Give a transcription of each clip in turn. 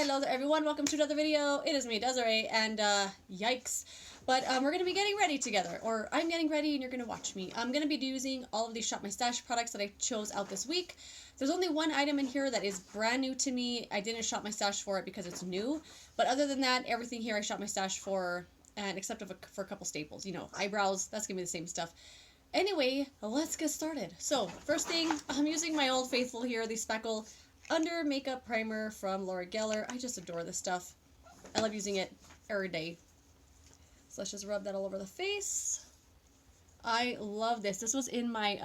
Hello there everyone, welcome to another video. It is me, Desiree, and yikes. But we're going to be getting ready together, or I'm getting ready and you're going to watch me. I'm going to be using all of these Shop My Stash products that I chose out this week. There's only one item in here that is brand new to me. I didn't shop my stash for it because it's new. But other than that, everything here I shop my stash for, and except for a couple staples. You know, eyebrows, that's going to be the same stuff. Anyway, let's get started. So, first thing, I'm using my old faithful here, the Spackle Under Makeup Primer from Laura Geller. I just adore this stuff. I love using it every day. So let's just rub that all over the face. I love this. This was in my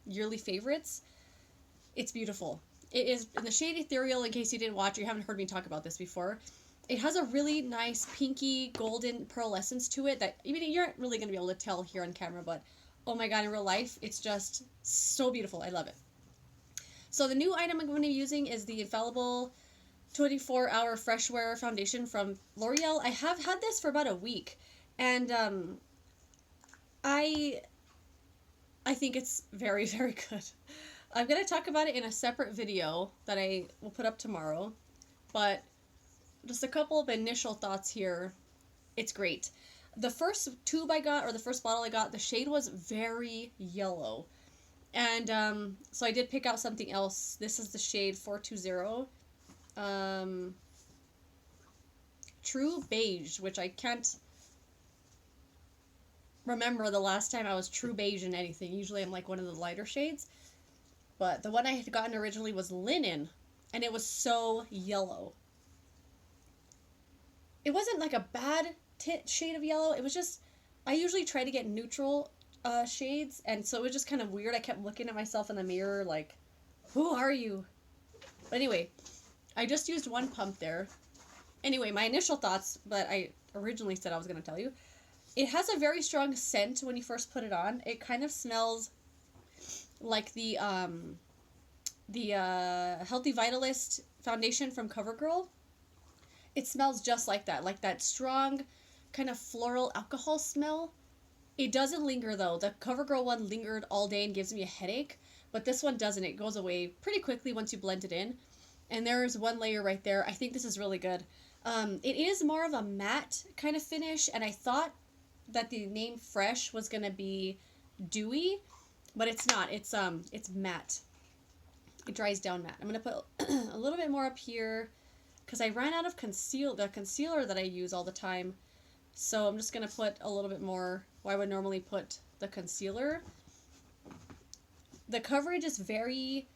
yearly favorites. It's beautiful. It is in the shade Ethereal, in case you didn't watch or you haven't heard me talk about this before. It has a really nice pinky golden pearlescence to it that, I mean, you're not really going to be able to tell here on camera, but oh my god, in real life, it's just so beautiful. I love it. So the new item I'm going to be using is the Infallible 24-Hour Fresh Wear Foundation from L'Oreal. I have had this for about a week, and I think it's very, very good. I'm going to talk about it in a separate video that I will put up tomorrow, but just a couple of initial thoughts here. It's great. The first tube I got, or the first bottle I got, the shade was very yellow. And so I did pick out something else. This is the shade 420. True Beige, which I can't remember the last time I was true beige in anything. Usually I'm like one of the lighter shades. But the one I had gotten originally was Linen, and it was so yellow. It wasn't like a bad shade of yellow. It was just, I usually try to get neutral shades, and so it was just kind of weird. I kept looking at myself in the mirror like, who are you? But anyway, I just used one pump there. Anyway, my initial thoughts, but I originally said I was going to tell you. It has a very strong scent when you first put it on. It kind of smells like the Healthy Vitalist foundation from CoverGirl. It smells just like that strong kind of floral alcohol smell. It doesn't linger though. The CoverGirl one lingered all day and gives me a headache, but this one doesn't. It goes away pretty quickly once you blend it in. And there's one layer right there. I think this is really good. It is more of a matte kind of finish, and I thought that the name Fresh was gonna be dewy, but it's not. It's matte. It dries down matte. I'm gonna put a little bit more up here because I ran out of the concealer that I use all the time. So I'm just going to put a little bit more where I would normally put the concealer. The coverage is very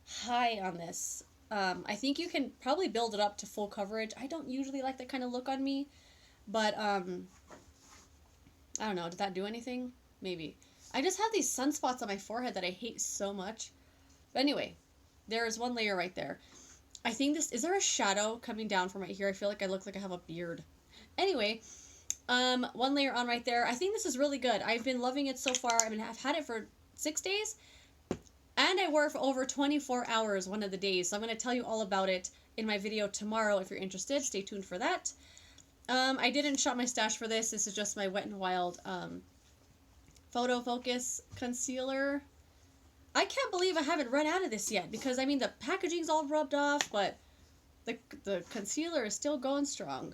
high on this. I think you can probably build it up to full coverage. I don't usually like that kind of look on me, but I don't know. Did that do anything? Maybe. I just have these sunspots on my forehead that I hate so much. But anyway, there is one layer right there. I think this, is there a shadow coming down from right here? I feel like I look like I have a beard. Anyway, one layer on right there. I think this is really good. I've been loving it so far. I mean, I've had it for 6 days, and I wore it for over 24 hours one of the days. So I'm going to tell you all about it in my video tomorrow. If you're interested, stay tuned for that. I didn't shop my stash for this. This is just my Wet n Wild Photofocus concealer. I can't believe I haven't run out of this yet, because I mean the packaging's all rubbed off, but the concealer is still going strong.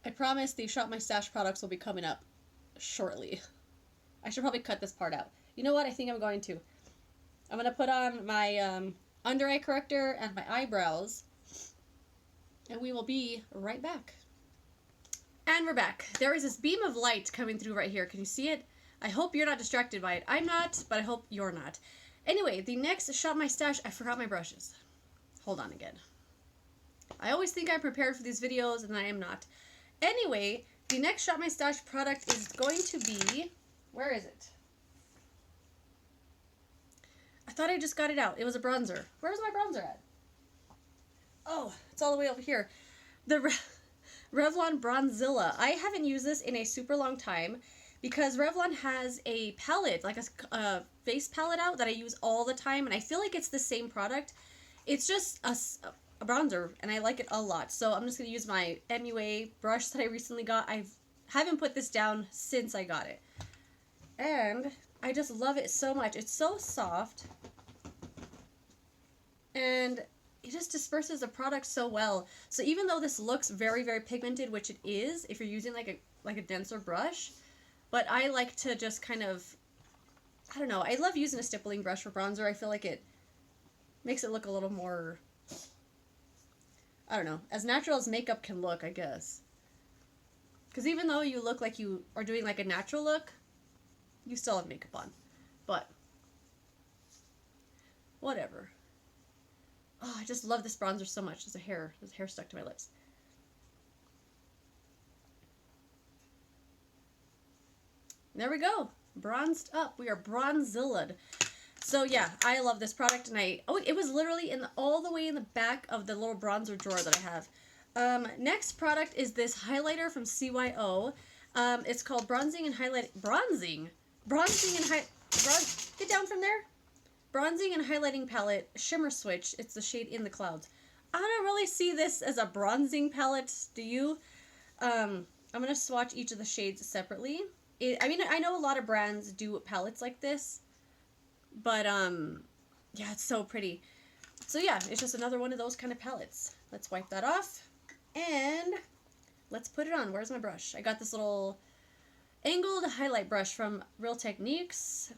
I promise the Shop My Stash products will be coming up shortly. I should probably cut this part out. You know what? I think I'm going to. I'm going to put on my under eye corrector and my eyebrows, and we will be right back. And we're back. There is this beam of light coming through right here. Can you see it? I hope you're not distracted by it. I'm not, but I hope you're not. Anyway, the next Shop My Stash, I forgot my brushes. Hold on again. I always think I'm prepared for these videos, and I am not. Anyway, the next Shop My Stash product is going to be, where is it? I thought I just got it out. It was a bronzer. Where's my bronzer at? Oh, it's all the way over here. The Revlon Bronzilla. I haven't used this in a super long time because Revlon has a palette, like a face palette out that I use all the time, and I feel like it's the same product. It's just a bronzer, and I like it a lot. So I'm just going to use my MUA brush that I recently got. I haven't put this down since I got it. And I just love it so much. It's so soft. and it just disperses the product so well. So even though this looks very, very pigmented, which it is if you're using like a denser brush, but I like to just kind of, I don't know, I love using a stippling brush for bronzer. I feel like it makes it look a little more, I don't know, as natural as makeup can look, I guess. Because even though you look like you are doing like a natural look, you still have makeup on. But whatever. Oh, I just love this bronzer so much. There's hair stuck to my lips. There we go. Bronzed up. We are bronzillaed. So yeah, I love this product, and it was literally all the way in the back of the little bronzer drawer that I have. Next product is this highlighter from CYO. It's called Bronzing and Highlighting get down from there. Bronzing and Highlighting Palette, Shimmer Switch. It's the shade In the Clouds. I don't really see this as a bronzing palette, do you? I'm going to swatch each of the shades separately. I mean, I know a lot of brands do palettes like this, but, yeah, it's so pretty. So, yeah, it's just another one of those kind of palettes. Let's wipe that off, and let's put it on. Where's my brush? I got this little angled highlight brush from Real Techniques.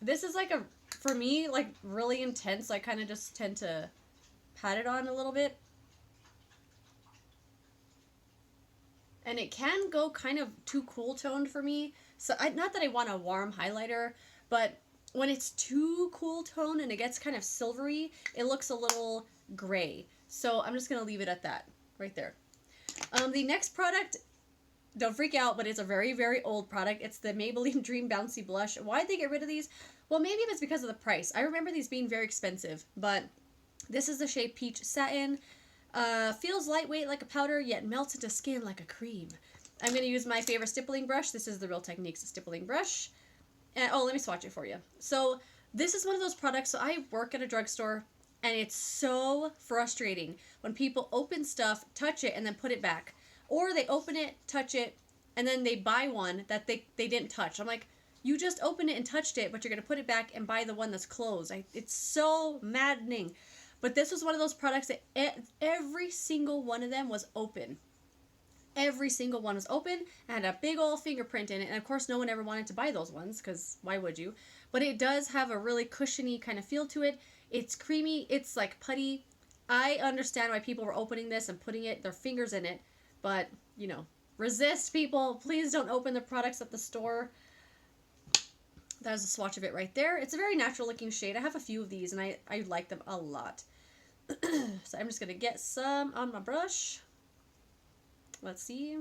This is like for me, like really intense, so I kind of just tend to pat it on a little bit. And it can go kind of too cool toned for me. So not that I want a warm highlighter, but when it's too cool toned and it gets kind of silvery, it looks a little gray. So I'm just going to leave it at that right there. The next product, don't freak out, but it's a very, very old product. It's the Maybelline Dream Bouncy Blush. Why'd they get rid of these? Well, maybe it's because of the price. I remember these being very expensive, but this is the shade Peach Satin. Feels lightweight like a powder, yet melts into skin like a cream. I'm going to use my favorite stippling brush. This is the Real Techniques stippling brush. And, let me swatch it for you. So this is one of those products. So I work at a drugstore, and it's so frustrating when people open stuff, touch it, and then put it back. Or they open it, touch it, and then they buy one that they didn't touch. I'm like, you just opened it and touched it, but you're going to put it back and buy the one that's closed. It's so maddening. But this was one of those products that every single one of them was open. Every single one was open and had a big old fingerprint in it. And of course, no one ever wanted to buy those ones, because why would you? But it does have a really cushiony kind of feel to it. It's creamy. It's like putty. I understand why people were opening this and putting their fingers in it. But, you know, resist, people. Please don't open the products at the store. That was a swatch of it right there. It's a very natural looking shade. I have a few of these, and I like them a lot. So I'm just going to get some on my brush. Let's see.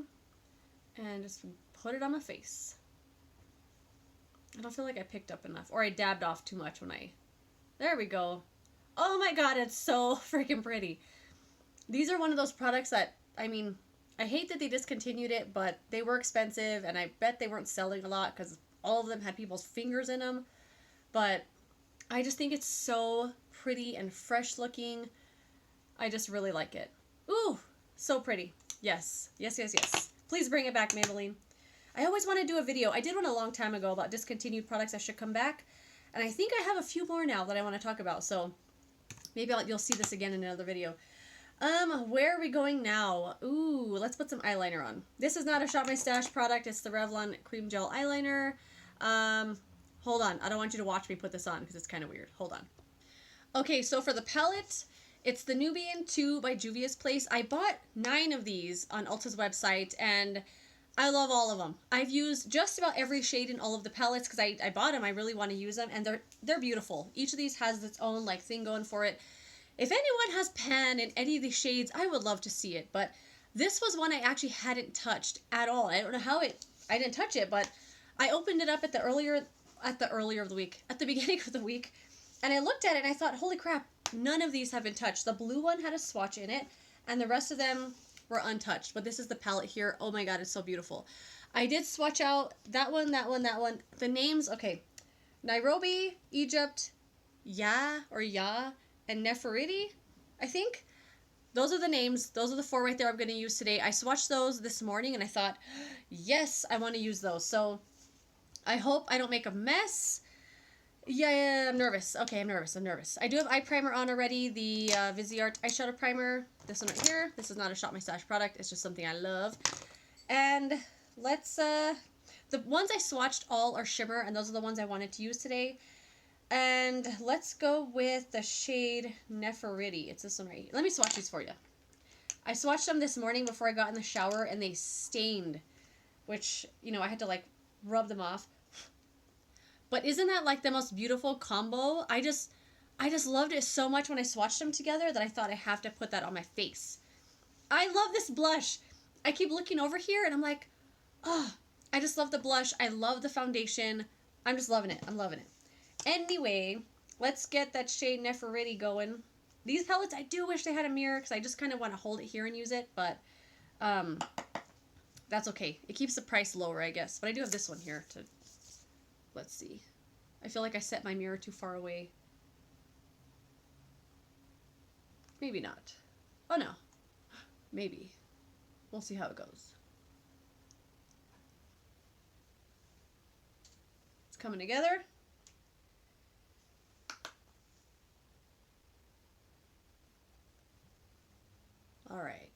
And just put it on my face. I don't feel like I picked up enough. Or I dabbed off too much when There we go. Oh my god, it's so freaking pretty. These are one of those products that, I mean, I hate that they discontinued it, but they were expensive, and I bet they weren't selling a lot because all of them had people's fingers in them. But I just think it's so pretty and fresh looking. I just really like it. Ooh, so pretty. Yes, yes, yes, yes. Please bring it back, Maybelline. I always want to do a video. I did one a long time ago about discontinued products that should come back. And I think I have a few more now that I want to talk about. So maybe you'll see this again in another video. Where are we going now? Ooh, let's put some eyeliner on. This is not a Shop My Stash product. It's the Revlon Cream Gel Eyeliner. Hold on. I don't want you to watch me put this on because it's kind of weird. Hold on. Okay, so for the palette, it's the Nubian 2 by Juvia's Place. I bought 9 of these on Ulta's website, and I love all of them. I've used just about every shade in all of the palettes because I bought them. I really want to use them, and they're beautiful. Each of these has its own like thing going for it. If anyone has pan in any of these shades, I would love to see it. But this was one I actually hadn't touched at all. I don't know how I didn't touch it, but I opened it up at the beginning of the week, and I looked at it and I thought, holy crap, none of these have been touched. The blue one had a swatch in it, and the rest of them were untouched. But this is the palette here. Oh my god, it's so beautiful. I did swatch out that one, that one, that one. The names, okay. Nairobi, Egypt, Ya, and Nefertiti, I think. Those are the names. Those are the 4 right there I'm going to use today. I swatched those this morning, and I thought, yes, I want to use those. So I hope I don't make a mess. Yeah, I'm nervous. Okay, I'm nervous. I do have eye primer on already. The Viseart eyeshadow primer. This one right here. This is not a Shop My Stash product. It's just something I love. And let's, the ones I swatched all are shimmer, and those are the ones I wanted to use today. And let's go with the shade Nefertiti. It's this one right here. Let me swatch these for you. I swatched them this morning before I got in the shower, and they stained, which, you know, I had to like rub them off. But isn't that like the most beautiful combo? I just loved it so much when I swatched them together that I thought I have to put that on my face. I love this blush. I keep looking over here and I'm like, oh, I just love the blush. I love the foundation. I'm just loving it. I'm loving it. Anyway, let's get that shade Nefertiti going. These palettes, I do wish they had a mirror because I just kind of want to hold it here and use it, but that's okay. It keeps the price lower, I guess. But I do have this one here to, let's see. I feel like I set my mirror too far away. Maybe not. Oh no. Maybe. We'll see how it goes. It's coming together. All right.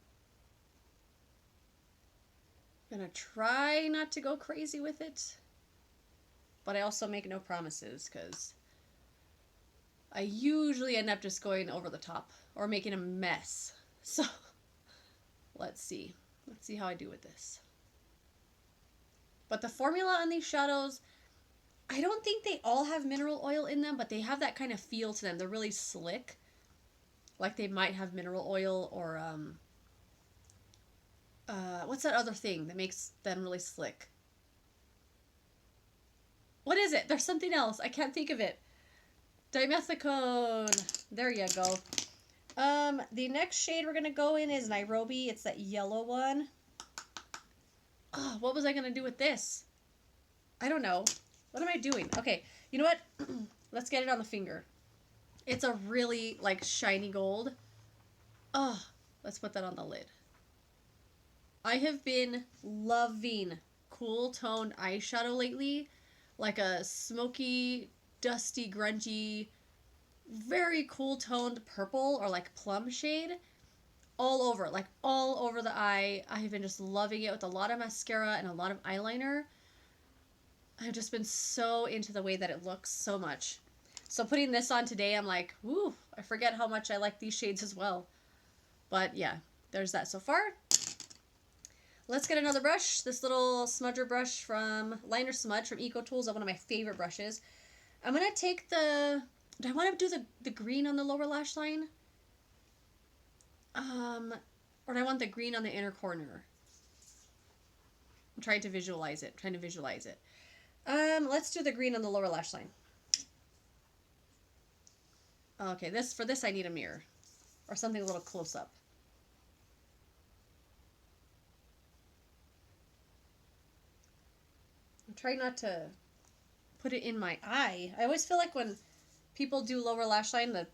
I'm gonna try not to go crazy with it, but I also make no promises because I usually end up just going over the top or making a mess. So let's see. Let's see how I do with this. But the formula on these shadows, I don't think they all have mineral oil in them, but they have that kind of feel to them. They're really slick. Like they might have mineral oil or, what's that other thing that makes them really slick? What is it? There's something else. I can't think of it. Dimethicone. There you go. The next shade we're going to go in is Nairobi. It's that yellow one. Oh, what was I going to do with this? I don't know. What am I doing? Okay, you know what? Let's get it on the finger. It's a really, like, shiny gold. Oh, let's put that on the lid. I have been loving cool toned eyeshadow lately. Like a smoky, dusty, grungy, very cool toned purple or like plum shade. All over, like all over the eye. I have been just loving it with a lot of mascara and a lot of eyeliner. I've just been so into the way that it looks so much. So putting this on today, I'm like, woo, I forget how much I like these shades as well. But yeah, there's that so far. Let's get another brush. This little smudger brush from Liner Smudge from Eco Tools, one of my favorite brushes. I'm going to take the... Do I want to do the green on the lower lash line? Or do I want the green on the inner corner? I'm trying to visualize it. Let's do the green on the lower lash line. Okay, for this I need a mirror. Or something a little close up. I'm trying not to put it in my eye. I always feel like when people do lower lash line, the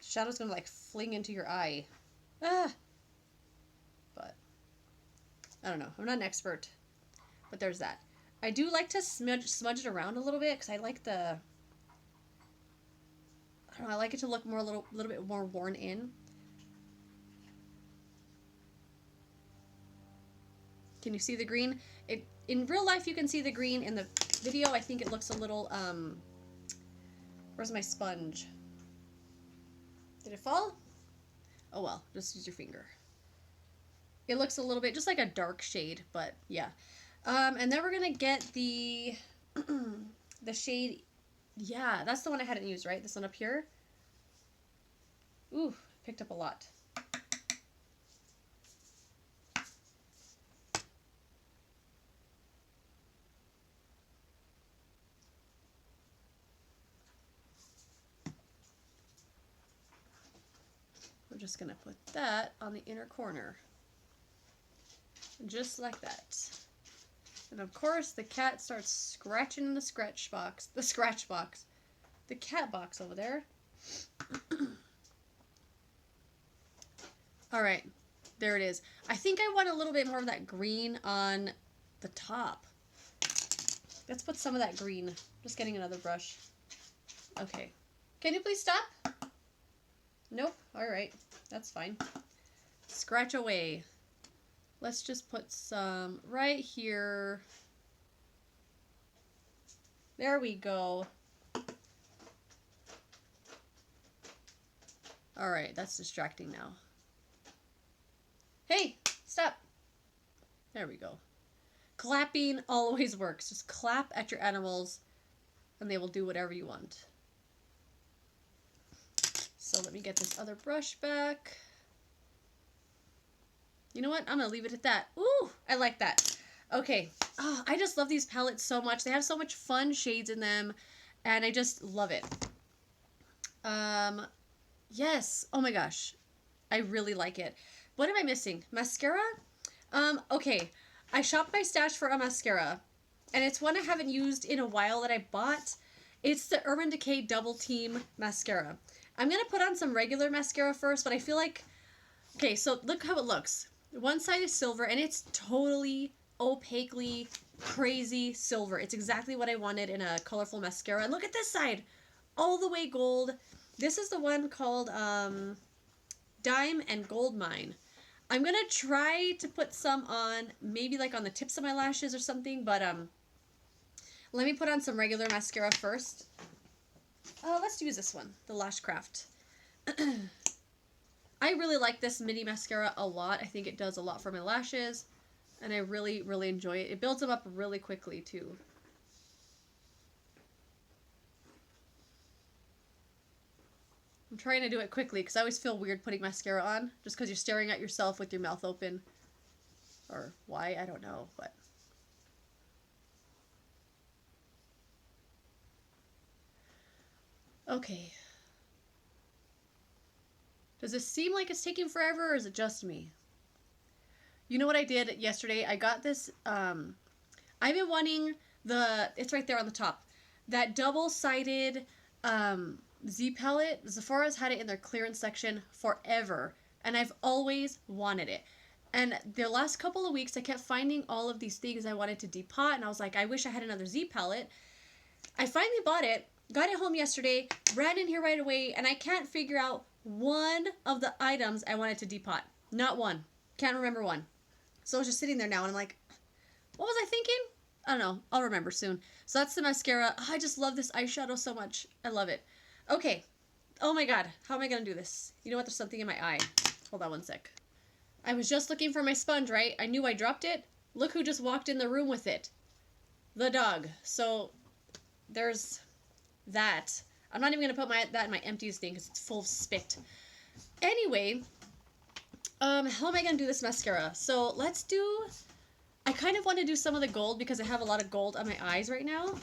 shadow's gonna like fling into your eye. Ah! But, I don't know. I'm not an expert. But there's that. I do like to smudge it around a little bit because I like the... I don't know, I like it to look more a little bit more worn in. Can you see the green? In real life you can see the green. In the video I think it looks a little where's my sponge? Did it fall? Oh well, just use your finger. It looks a little bit just like a dark shade, but yeah. And then we're gonna get the the shade. Yeah, that's the one I hadn't used, right? This one up here. Ooh, picked up a lot. We're just gonna put that on the inner corner. Just like that. And of course the cat starts scratching in the scratch box. The cat box over there. Alright, there it is. I think I want a little bit more of that green on the top. Let's put some of that green. Just getting another brush. Okay. Can you please stop? Nope. All right. That's fine. Scratch away. Let's just put some right here. There we go. All right. That's distracting now. Hey, stop. There we go. Clapping always works. Just clap at your animals and they will do whatever you want. So let me get this other brush back. You know what? I'm going to leave it at that. Ooh, I like that. Okay. Oh, I just love these palettes so much. They have so much fun shades in them, and I just love it. Yes. Oh my gosh. I really like it. What am I missing? Mascara? Okay. I shopped my stash for a mascara, and it's one I haven't used in a while that I bought. It's the Urban Decay Double Team Mascara. I'm going to put on some regular mascara first, but I feel like... Okay, so look how it looks. One side is silver, and it's totally opaquely crazy silver. It's exactly what I wanted in a colorful mascara. And look at this side. All the way gold. This is the one called Dime and Gold Mine. I'm going to try to put some on, maybe like on the tips of my lashes or something, but let me put on some regular mascara first. Let's use this one, the Lashcraft. I really like this mini mascara a lot. I think it does a lot for my lashes, and I really, really enjoy it. It builds them up really quickly, too. I'm trying to do it quickly, because I always feel weird putting mascara on, just because you're staring at yourself with your mouth open. Or why, I don't know, but... Okay. Does this seem like it's taking forever, or is it just me? You know what I did yesterday? I got this, I've been wanting it's right there on the top, that double-sided, Z palette. Sephora's had it in their clearance section forever, and I've always wanted it. And the last couple of weeks, I kept finding all of these things I wanted to depot, and I was like, I wish I had another Z palette. I finally bought it, got it home yesterday, ran in here right away, and I can't figure out one of the items I wanted to depot. Not one. Can't remember one. So it's just sitting there now, and I'm like, what was I thinking? I don't know. I'll remember soon. So that's the mascara. Oh, I just love this eyeshadow so much. I love it. Okay. Oh my god. How am I going to do this? You know what? There's something in my eye. Hold on one sec. I was just looking for my sponge, right? I knew I dropped it. Look who just walked in the room with it. The dog. So there's that. I'm not even going to put that in my empties thing because it's full of spit. Anyway, how am I going to do this mascara? So let's do... I kind of want to do some of the gold because I have a lot of gold on my eyes right now.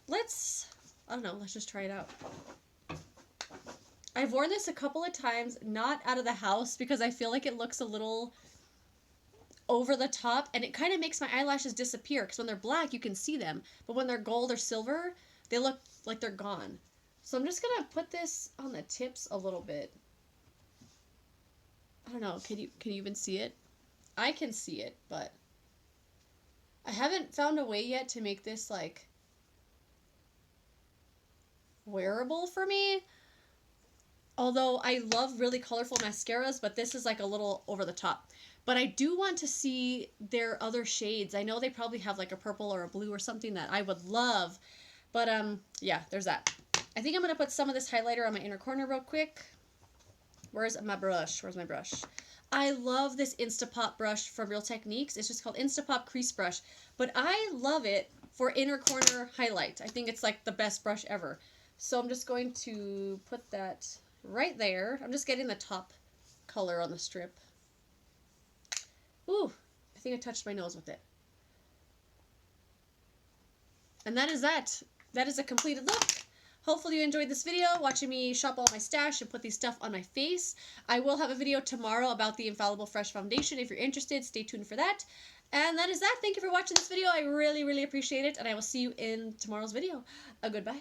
Let's... I don't know. Let's just try it out. I've worn this a couple of times, not out of the house because I feel like it looks a little over the top, and it kind of makes my eyelashes disappear because when they're black, you can see them, but when they're gold or silver, they look like they're gone. So I'm just going to put this on the tips a little bit. I don't know. Can you even see it? I can see it, but I haven't found a way yet to make this like wearable for me. Although I love really colorful mascaras, but this is like a little over the top. But I do want to see their other shades. I know they probably have like a purple or a blue or something that I would love. But yeah, there's that. I think I'm going to put some of this highlighter on my inner corner real quick. Where's my brush? Where's my brush? I love this Instapop brush from Real Techniques. It's just called Instapop Crease Brush. But I love it for inner corner highlight. I think it's like the best brush ever. So I'm just going to put that right there. I'm just getting the top color on the strip. Ooh, I think I touched my nose with it. And that is that. That is a completed look. Hopefully you enjoyed this video, watching me shop all my stash and put these stuff on my face. I will have a video tomorrow about the Infallible Fresh Foundation. If you're interested, stay tuned for that. And that is that. Thank you for watching this video. I really, really appreciate it. And I will see you in tomorrow's video. Goodbye.